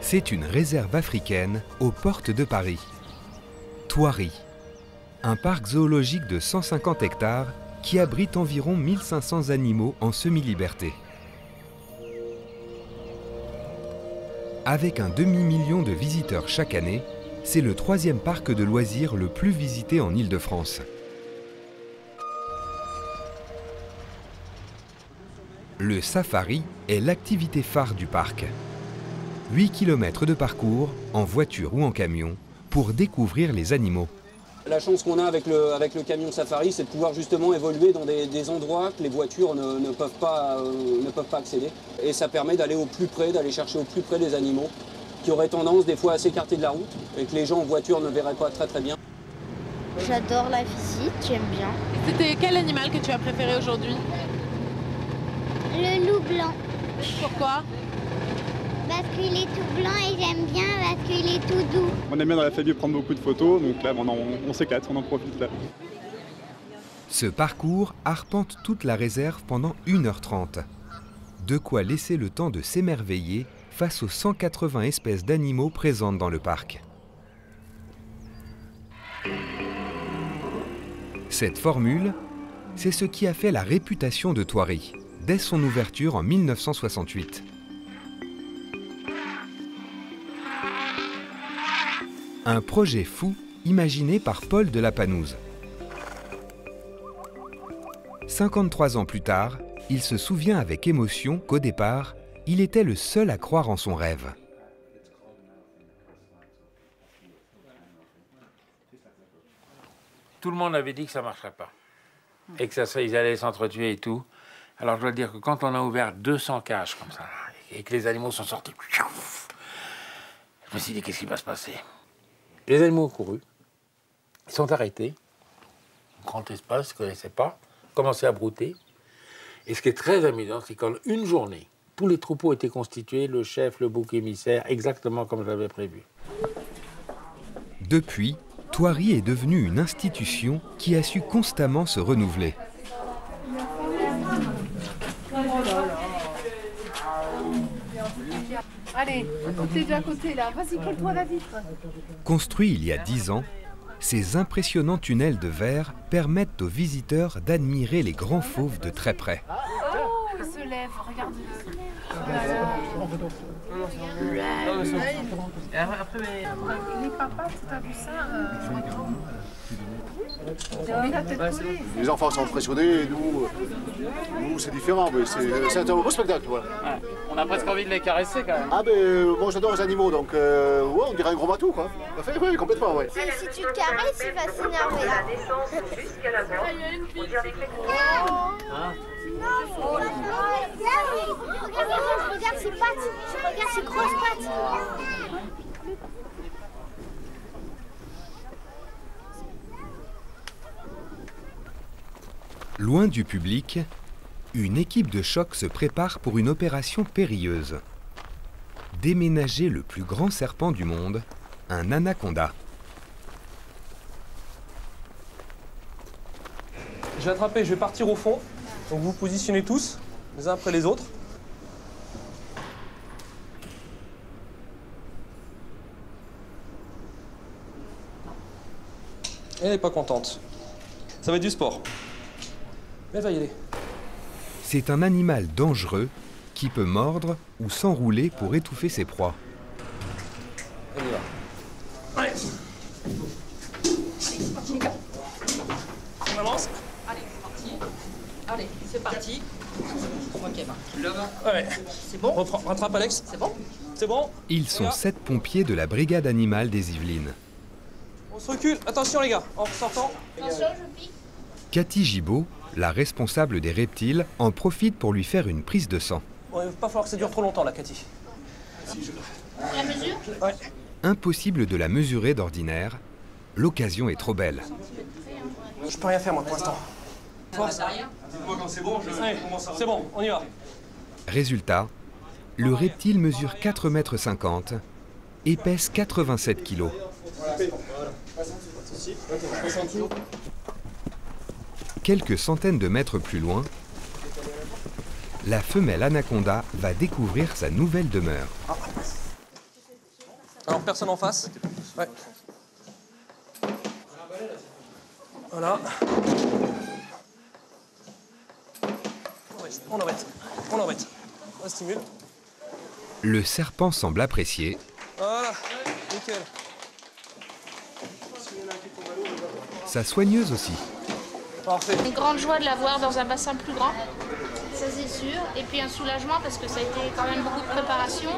C'est une réserve africaine aux portes de Paris. Thoiry, un parc zoologique de 150 hectares qui abrite environ 1500 animaux en semi-liberté. Avec un demi-million de visiteurs chaque année, c'est le 3e parc de loisirs le plus visité en Île-de-France. Le safari est l'activité phare du parc. 8 km de parcours, en voiture ou en camion, pour découvrir les animaux. La chance qu'on a avec le camion safari, c'est de pouvoir justement évoluer dans des endroits que les voitures ne peuvent pas accéder. Et ça permet d'aller au plus près, d'aller chercher au plus près des animaux qui auraient tendance des fois à s'écarter de la route et que les gens en voiture ne verraient pas très bien. J'adore la visite, j'aime bien. C'était quel animal que tu as préféré aujourd'hui? Le loup blanc. Pourquoi? Parce qu'il est tout blanc et j'aime bien parce qu'il est tout doux. On aime bien dans la famille prendre beaucoup de photos, donc là on s'éclate, on en profite là. Ce parcours arpente toute la réserve pendant 1h30. De quoi laisser le temps de s'émerveiller face aux 180 espèces d'animaux présentes dans le parc. Cette formule, c'est ce qui a fait la réputation de Thoiry, dès son ouverture en 1968. Un projet fou imaginé par Paul de la Panouse. 53 ans plus tard, il se souvient avec émotion qu'au départ, il était le seul à croire en son rêve. Tout le monde avait dit que ça ne marcherait pas. Et que ils allaient s'entretuer et tout. Alors je dois dire que quand on a ouvert 200 cages comme ça, et que les animaux sont sortis, je me suis dit, qu'est-ce qui va se passer? Les animaux ont couru, ils sont arrêtés, grand espace, ils ne connaissaient pas, commençaient à brouter. Et ce qui est très amusant, c'est qu'en une journée, tous les troupeaux étaient constitués, le chef, le bouc émissaire, exactement comme je l'avais prévu. Depuis, Thoiry est devenu une institution qui a su constamment se renouveler. Allez, t'es déjà à côté là, vas-y, colle-toi la vitre. Construit il y a 10 ans, ces impressionnants tunnels de verre permettent aux visiteurs d'admirer les grands fauves de très près. Oh, il se lève, regarde-le. Les papas, t'as vu ça? Les enfants sont impressionnés, nous c'est différent, mais c'est un beau spectacle. Voilà. Ouais. On a presque envie de les caresser quand même. Ah ben moi j'adore les animaux, donc ouais, on dirait un gros matou quoi. Oui, complètement, ouais. Si tu te caresses, il va s'énerver. Regarde ses pattes, regarde ses grosses pattes. Loin du public, une équipe de choc se prépare pour une opération périlleuse. Déménager le plus grand serpent du monde, un anaconda. Je vais attraper, je vais partir au fond. Donc vous positionnez tous, les uns après les autres. Elle n'est pas contente. Ça va être du sport. Mais elle va y aller. C'est un animal dangereux qui peut mordre ou s'enrouler pour étouffer ses proies. On y va. Allez. C'est parti, les gars. On avance. Allez, c'est parti. Allez, c'est parti. Ok, bah. Ouais. C'est bon? Rattrape, Alex. C'est bon? C'est bon? Ils sont 7 pompiers de la brigade animale des Yvelines. On se recule. Attention, les gars. En sortant. Attention, je pique. Cathy Gibault, la responsable des reptiles, en profite pour lui faire une prise de sang. Bon, il va pas falloir que ça dure trop longtemps, là, Cathy. La mesure? Ouais. Impossible de la mesurer d'ordinaire. L'occasion est trop belle. Je peux rien faire, moi, pour l'instant. Force. Dites-moi quand c'est bon, je commence à... C'est bon, on y va. Résultat, le reptile mesure 4,50 m et pèse 87 kg. Quelques centaines de mètres plus loin, la femelle anaconda va découvrir sa nouvelle demeure. Alors, personne en face. Ouais. Voilà. On embête. On embête. On stimule. Le serpent semble apprécier. Voilà. Nickel. Sa soigneuse aussi. Parfait. Une grande joie de la voir dans un bassin plus grand, ça c'est sûr. Et puis un soulagement parce que ça a été quand même beaucoup de préparation.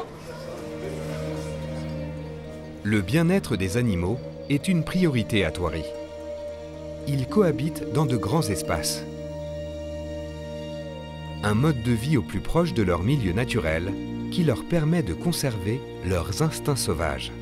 Le bien-être des animaux est une priorité à Thoiry. Ils cohabitent dans de grands espaces. Un mode de vie au plus proche de leur milieu naturel qui leur permet de conserver leurs instincts sauvages.